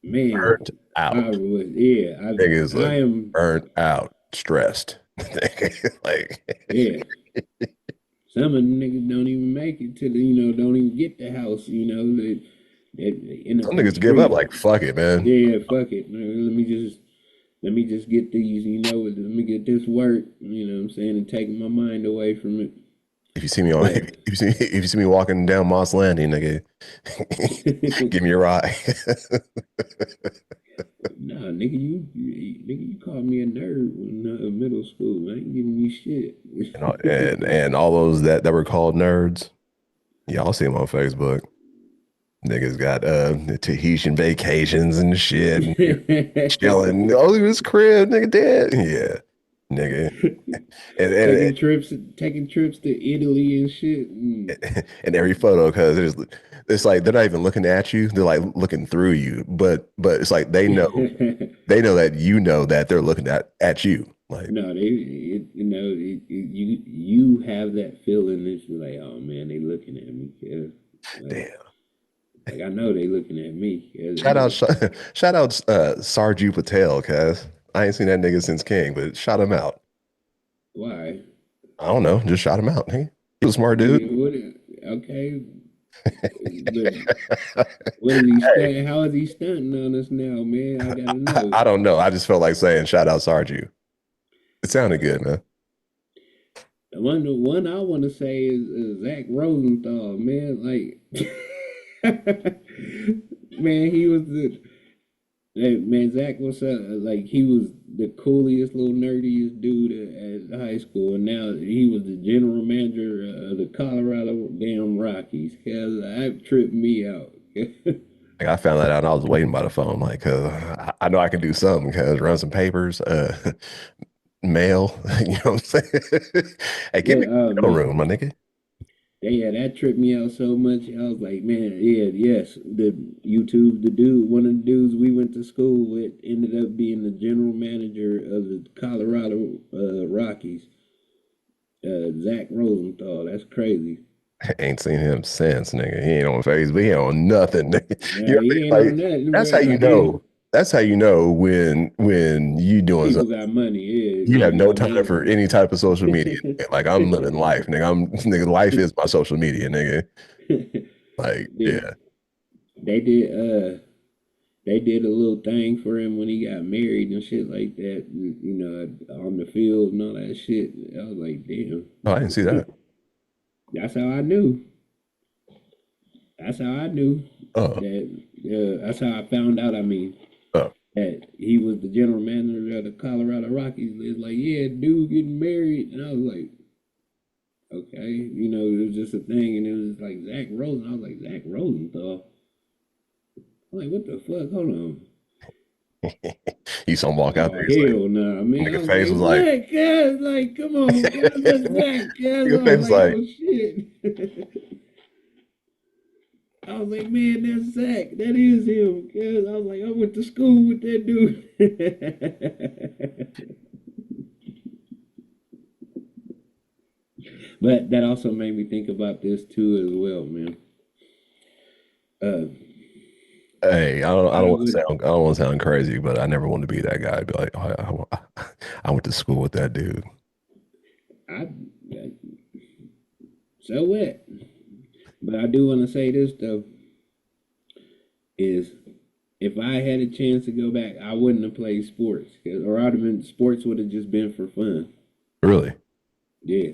Speaker 2: man,
Speaker 1: Burnt
Speaker 2: I
Speaker 1: out.
Speaker 2: was, yeah,
Speaker 1: Niggas
Speaker 2: I
Speaker 1: look
Speaker 2: am,
Speaker 1: burnt out, stressed. Like
Speaker 2: yeah." Some of them niggas don't even make it to the, you know, don't even get the house, you know, they end up
Speaker 1: some
Speaker 2: in the
Speaker 1: niggas give up.
Speaker 2: street.
Speaker 1: Like fuck it, man.
Speaker 2: Yeah, fuck it. Let me just get these, you know, let me get this work, you know what I'm saying, and take my mind away from it.
Speaker 1: If you see me on,
Speaker 2: But
Speaker 1: if you see me walking down Moss Landing, nigga, give me a ride.
Speaker 2: nah, nigga, you called me a nerd when middle school. I ain't giving you shit.
Speaker 1: And all those that were called nerds, y'all see them on Facebook. Niggas got the Tahitian vacations and shit, and chilling. Oh, look at this crib, nigga dead. Yeah, nigga. And
Speaker 2: Taking trips to Italy and shit. Mm.
Speaker 1: in every photo, because it's like they're not even looking at you, they're like looking through you. But it's like they know that you know that they're looking at you. Like,
Speaker 2: No, you know, you have that feeling. It's like, oh man, they looking at me. Yeah. Like,
Speaker 1: damn.
Speaker 2: like I know they looking at me. Yeah,
Speaker 1: Shout out, shout out, Sarju Patel, cuz I ain't seen that nigga since King, but shout him out.
Speaker 2: why?
Speaker 1: I don't know, just shout him out. He was a smart dude.
Speaker 2: Okay, but what is he
Speaker 1: Hey,
Speaker 2: stunt? How is he stunting on us now, man? I gotta know.
Speaker 1: I don't know. I just felt like saying shout out Sarju. It sounded good, man.
Speaker 2: The one I want to say is Zach Rosenthal, man. Like, man, he was the man. Zach was like he was the coolest little nerdiest dude at high school, and now he was the general manager of the Colorado damn Rockies. Cause that tripped me out.
Speaker 1: Like I found that out and I was waiting by the phone, like, cause I know I can do something, cause run some papers, mail, you know what I'm saying? Hey, give me
Speaker 2: Look, oh
Speaker 1: a
Speaker 2: man,
Speaker 1: room, my nigga.
Speaker 2: yeah, that tripped me out so much. I was like, man, yeah, yes, the dude, one of the dudes we went to school with, ended up being the general manager of the Colorado Rockies. Zach Rosenthal. That's crazy.
Speaker 1: Ain't seen him since, nigga. He ain't on Facebook. He ain't on nothing, nigga.
Speaker 2: Yeah,
Speaker 1: You
Speaker 2: he ain't
Speaker 1: know,
Speaker 2: on
Speaker 1: like
Speaker 2: nothing,
Speaker 1: that's how
Speaker 2: bro.
Speaker 1: you know. That's how you know when you doing
Speaker 2: People
Speaker 1: something.
Speaker 2: got money. Yeah,
Speaker 1: You have
Speaker 2: people
Speaker 1: no
Speaker 2: got
Speaker 1: time
Speaker 2: money.
Speaker 1: for any type of social media. Like I'm living life, nigga. I'm nigga. Life is my social media, nigga. Like,
Speaker 2: they,
Speaker 1: yeah.
Speaker 2: they did. They did a little thing for him when he got married and shit like that. You know, on the field and all that shit. I was like, damn.
Speaker 1: Oh, I didn't see that.
Speaker 2: That's how I knew. That's how I knew
Speaker 1: Oh,
Speaker 2: that. That's how I found out. I mean,
Speaker 1: oh.
Speaker 2: that he was the general manager of the Colorado Rockies. It's like, yeah, dude getting married, and I was like, okay, you know, it was just a thing, and it was like Zach Rosen. I was like, Zach Rosenthal. I'm like, what the fuck? Hold on.
Speaker 1: You saw him walk out
Speaker 2: Oh
Speaker 1: there. He's like,
Speaker 2: hell no, man! I
Speaker 1: nigga
Speaker 2: was
Speaker 1: face
Speaker 2: like,
Speaker 1: was like,
Speaker 2: what, guys? Like, come on, guys, that's Zach, guys.
Speaker 1: nigga
Speaker 2: I was
Speaker 1: face was
Speaker 2: like,
Speaker 1: like,
Speaker 2: oh shit. I was like, man, that's Zach. That is him. Guys, I was like, I went to school with that dude. But that also made me think about this too as well, man. Uh,
Speaker 1: hey, I don't
Speaker 2: I
Speaker 1: want to
Speaker 2: would,
Speaker 1: sound, I don't want to sound crazy, but I never wanted to be that guy. Be like, oh, I went to school with that dude.
Speaker 2: I, so what? But I do want to say this though, is if I had a chance to go back, I wouldn't have played sports, or I'd have been sports would have just been for fun.
Speaker 1: Really?
Speaker 2: Yeah,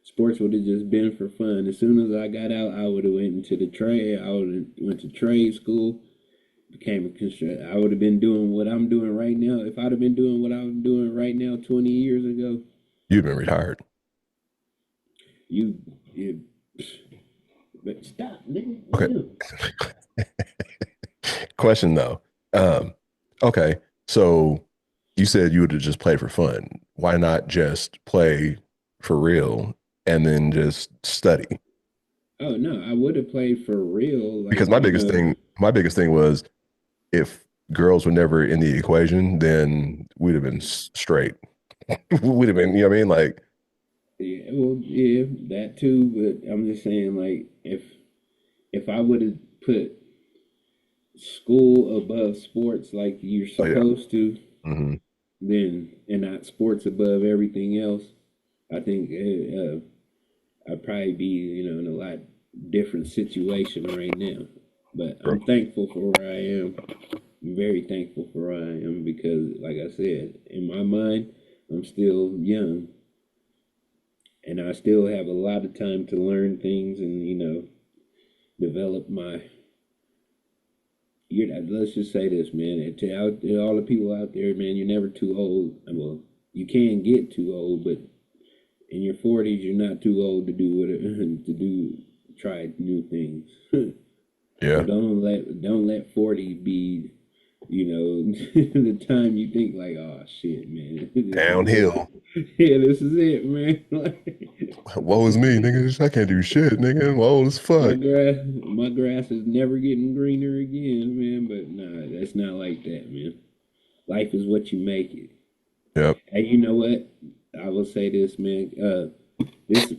Speaker 2: sports would have just been for fun. As soon as I got out, I would have went into the trade. I would have went to trade school, became a construct. I would have been doing what I'm doing right now. If I'd have been doing what I'm doing right now 20 years ago,
Speaker 1: You've been retired.
Speaker 2: you, you but stop, nigga. What
Speaker 1: Okay.
Speaker 2: you doing?
Speaker 1: Question though. Um, okay. So you said you would have just played for fun. Why not just play for real and then just study?
Speaker 2: Oh no, I would have played for real,
Speaker 1: Because
Speaker 2: like you know.
Speaker 1: my biggest thing was if girls were never in the equation, then we'd have been straight. We'd have been, you know what I mean? Like,
Speaker 2: Yeah, well, yeah, that too. But I'm just saying, like, if I would have put school above sports, like you're
Speaker 1: oh yeah.
Speaker 2: supposed to,
Speaker 1: Hmm.
Speaker 2: then and not sports above everything else, I think I'd probably be, in a lot different situation right now. But I'm thankful for where I am. I'm very thankful for where I am because, like I said, in my mind, I'm still young and I still have a lot of time to learn things and develop my. Let's just say this, man. To all the people out there, man, you're never too old. Well, you can get too old, but in your 40s, you're not too old to do what try new things. So
Speaker 1: Yeah.
Speaker 2: don't let 40 be, the time you think like, oh shit, man,
Speaker 1: Downhill.
Speaker 2: yeah, this is it, man. Like,
Speaker 1: Woe is me, nigga. I can't do shit, nigga. I'm old as fuck.
Speaker 2: my grass is never getting greener again, man. But nah, that's not like that, man. Life is what you make it.
Speaker 1: Yep.
Speaker 2: Hey, you know what? I will say this, man. This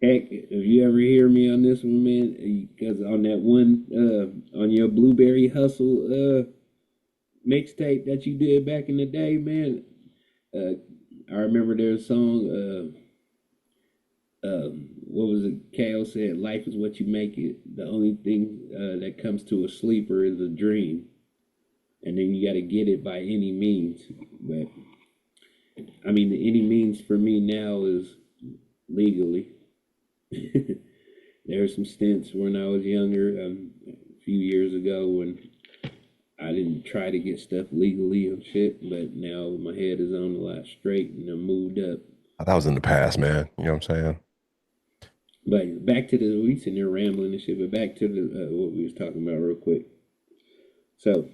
Speaker 2: heck, if you ever hear me on this one, man, because on that one, on your Blueberry Hustle mixtape that you did back in the day, man. Uh, I remember their song. What was it? Kale said, "Life is what you make it. The only thing that comes to a sleeper is a dream, and then you got to get it by any means." But I mean, any means for me now is legally. There were some stints when I was younger, a few years ago, when I didn't try to get stuff legally and shit. But now my head is on a lot straight, and I'm moved up.
Speaker 1: That was in the past, man. You know what I'm saying?
Speaker 2: But back to the we sitting there rambling and shit. But back to the what we was talking about real quick. So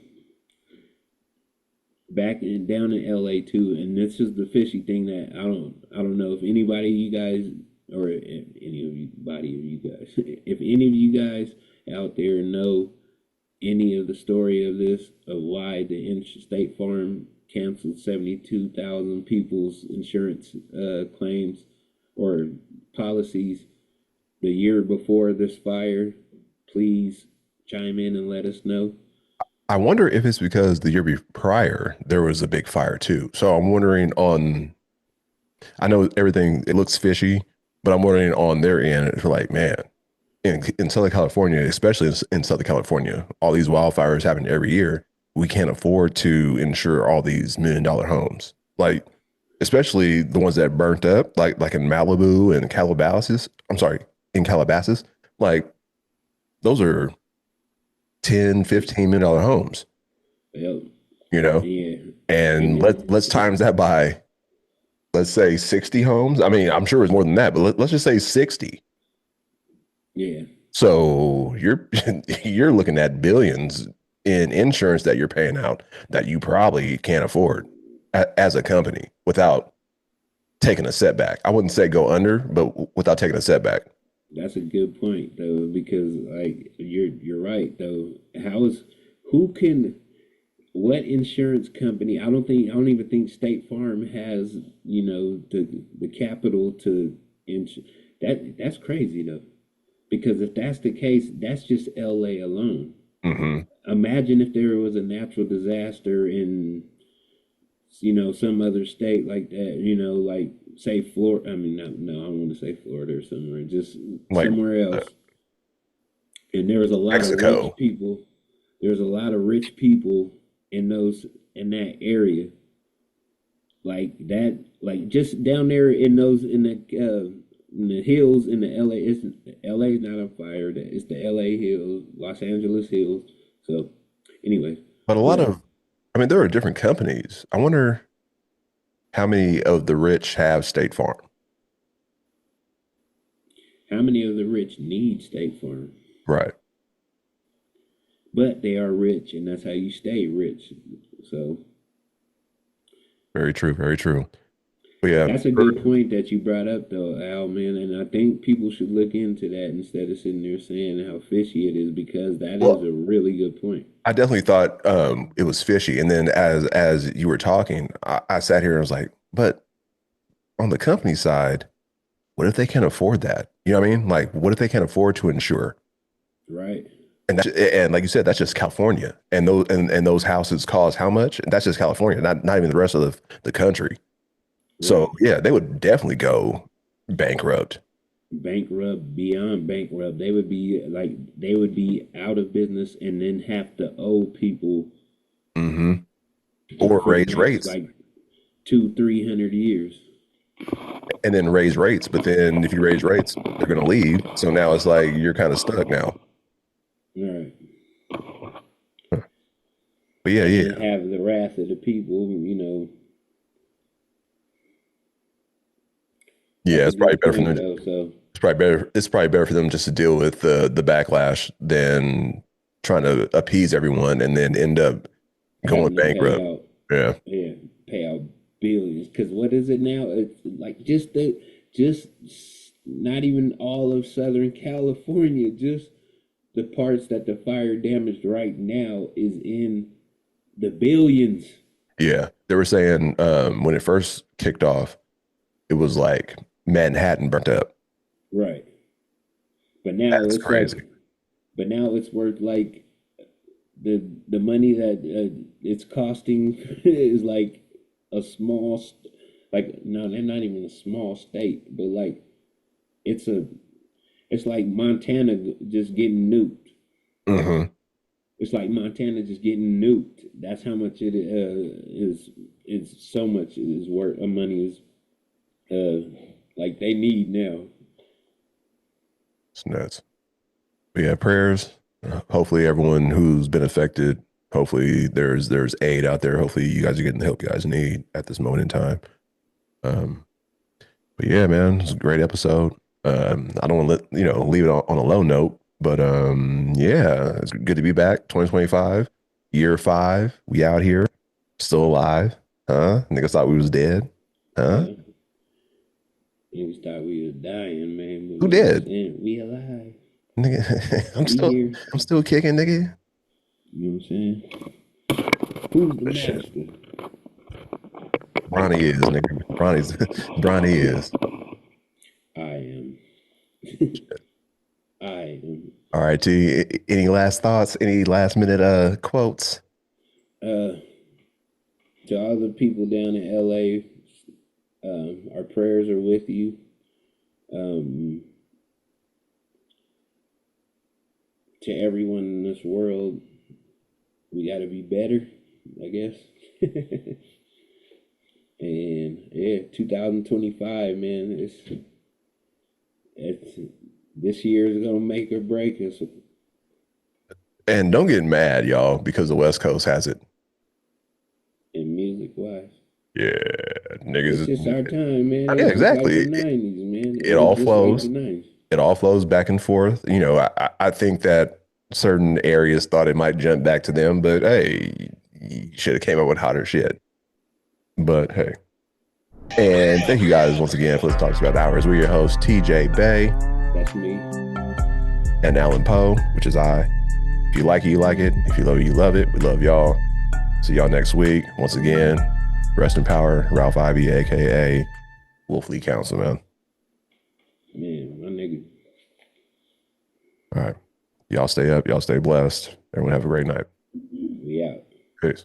Speaker 2: back in down in LA too, and this is the fishy thing that I don't know if anybody you guys or if anybody of you guys if any of you guys out there know any of the story of this of why the State Farm canceled 72,000 people's insurance claims or policies the year before this fire, please chime in and let us know.
Speaker 1: I wonder if it's because the year prior there was a big fire too. So I'm wondering on, I know everything, it looks fishy, but I'm wondering on their end, if like, man, in Southern California, especially in Southern California, all these wildfires happen every year. We can't afford to insure all these $1 million homes. Like, especially the ones that burnt up, like in Malibu and Calabasas. I'm sorry, in Calabasas. Like, those are 10, $15 million homes,
Speaker 2: Well,
Speaker 1: you know?
Speaker 2: yeah,
Speaker 1: And
Speaker 2: and
Speaker 1: let's times that by, let's say 60 homes. I mean, I'm sure it's more than that, but let's just say 60.
Speaker 2: yeah,
Speaker 1: So you're you're looking at billions in insurance that you're paying out that you probably can't afford as a company without taking a setback. I wouldn't say go under, but without taking a setback.
Speaker 2: That's a good point though, because like you're right though. How is who can what insurance company? I don't even think State Farm has, the capital to ins that's crazy though. Because if that's the case, that's just LA alone.
Speaker 1: Hmm.
Speaker 2: Imagine if there was a natural disaster in, some other state like that, like say Florida. I mean, no, I don't want to say Florida or somewhere, just
Speaker 1: Like
Speaker 2: somewhere
Speaker 1: uh,
Speaker 2: else. And there was a lot of rich
Speaker 1: Mexico.
Speaker 2: people. There's a lot of rich people in those in that area, like that, like just down there in those in the hills in the LA. It's LA's not on fire. It's the LA hills, Los Angeles hills. So anyway,
Speaker 1: But a lot
Speaker 2: but
Speaker 1: of, I mean, there are different companies. I wonder how many of the rich have State Farm.
Speaker 2: how many of the rich need State Farm?
Speaker 1: Right.
Speaker 2: But they are rich, and that's how you stay rich. So
Speaker 1: Very true. Very true. But yeah,
Speaker 2: that's a good point that you brought up, though, Al, man. And I think people should look into that instead of sitting there saying how fishy it is, because that is
Speaker 1: well,
Speaker 2: a really good point.
Speaker 1: I definitely thought it was fishy. And then as you were talking, I sat here and was like, but on the company side, what if they can't afford that? You know what I mean? Like, what if they can't afford to insure?
Speaker 2: Right.
Speaker 1: And like you said, that's just California. And those houses cost how much? And that's just California, not even the rest of the country. So
Speaker 2: Right.
Speaker 1: yeah, they would definitely go bankrupt.
Speaker 2: Bankrupt, beyond bankrupt. They would be out of business and then have to owe people
Speaker 1: Hmm. Or
Speaker 2: for the
Speaker 1: raise
Speaker 2: next
Speaker 1: rates
Speaker 2: like 200-300 years.
Speaker 1: and then raise rates. But then if you raise rates, they're going to leave. So now it's like you're kind of stuck now.
Speaker 2: All right.
Speaker 1: But yeah,
Speaker 2: And then
Speaker 1: yeah.
Speaker 2: have the wrath of the people,
Speaker 1: Yeah,
Speaker 2: that's a
Speaker 1: it's probably
Speaker 2: good
Speaker 1: better for
Speaker 2: point
Speaker 1: them.
Speaker 2: though. So
Speaker 1: It's probably better for them just to deal with the backlash than trying to appease everyone and then end up going
Speaker 2: having to
Speaker 1: bankrupt.
Speaker 2: pay out,
Speaker 1: Yeah.
Speaker 2: yeah, pay out billions. Because what is it now? It's like just not even all of Southern California, just the parts that the fire damaged right now is in the billions.
Speaker 1: Yeah. They were saying when it first kicked off, it was like Manhattan burnt up.
Speaker 2: Right. But now
Speaker 1: That's
Speaker 2: it's like,
Speaker 1: crazy.
Speaker 2: but now it's worth like the money that it's costing is like a like no, they're not even a small state, but like it's a it's like Montana just getting nuked.
Speaker 1: Hmm.
Speaker 2: It's like Montana just getting nuked. That's how much it is. It's so much is worth money is like they need now.
Speaker 1: It's nuts. But yeah, prayers. Hopefully everyone who's been affected, hopefully there's aid out there. Hopefully you guys are getting the help you guys need at this moment in time. Um, but yeah, man, it's a great episode. I don't want to leave it on a low note, but yeah, it's good to be back. 2025, year five. We out here, still alive. Huh? Niggas thought we was dead. Huh?
Speaker 2: Yeah, niggas thought we was dying, man, but
Speaker 1: Who
Speaker 2: we
Speaker 1: dead?
Speaker 2: understand we alive.
Speaker 1: Nigga,
Speaker 2: We here.
Speaker 1: I'm still kicking, nigga.
Speaker 2: You know what I'm saying? Who's the
Speaker 1: But shit,
Speaker 2: master?
Speaker 1: Bronny is, nigga. Bronny is.
Speaker 2: I am. I am.
Speaker 1: All right, T. Any last thoughts? Any last minute quotes?
Speaker 2: Uh, to all the people down in LA, our prayers are with you. Um, to everyone in this world, we got to be better, I guess. And yeah, 2025, man, it's this year is gonna make or break us
Speaker 1: And don't get mad, y'all, because the West Coast has it.
Speaker 2: in music wise.
Speaker 1: Yeah,
Speaker 2: It's
Speaker 1: niggas.
Speaker 2: just our time, man.
Speaker 1: Yeah,
Speaker 2: It's just like the
Speaker 1: exactly.
Speaker 2: '90s, man.
Speaker 1: It
Speaker 2: It was
Speaker 1: all
Speaker 2: just like the
Speaker 1: flows.
Speaker 2: '90s.
Speaker 1: It all flows back and forth. I think that. certain areas thought it might jump back to them, but hey, you should have came up with hotter shit. But hey. And thank you guys once again for Let's Talk About Hours. We're your hosts, TJ Bay.
Speaker 2: That's me.
Speaker 1: And Alan Poe, which is I. If you like it, you like it. If you love it, you love it. We love y'all. See y'all next week. Once again, rest in power, Ralph Ivy, aka Wolf Lee Counsel, man.
Speaker 2: Man, my nigga.
Speaker 1: All right. Y'all stay up. Y'all stay blessed. Everyone have a great night.
Speaker 2: We out.
Speaker 1: Peace.